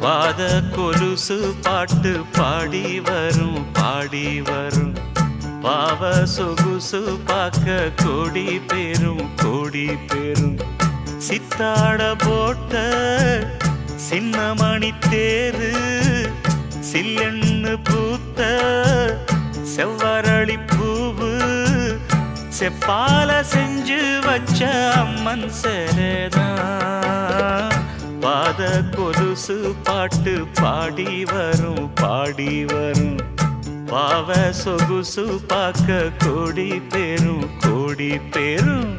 பாத கொலுசு பாட்டு பாடி வரும் பாடி வரும். பாவ சொகுசு பார்க்க கோடி பேரும் கோடி பேரும். சித்தாட போட்ட சின்னமணி தேரு சில்லெண்ணு பூத்த செவ்வரளி பூவு செப்பால செஞ்சு வச்ச அம்மன் சேரதான். பாத கொலுசு பாட்டு பாடி வரும் பாடி வரும். பாவ சொகுசு பார்க்க கோடி பேரும் கோடி பேரும்.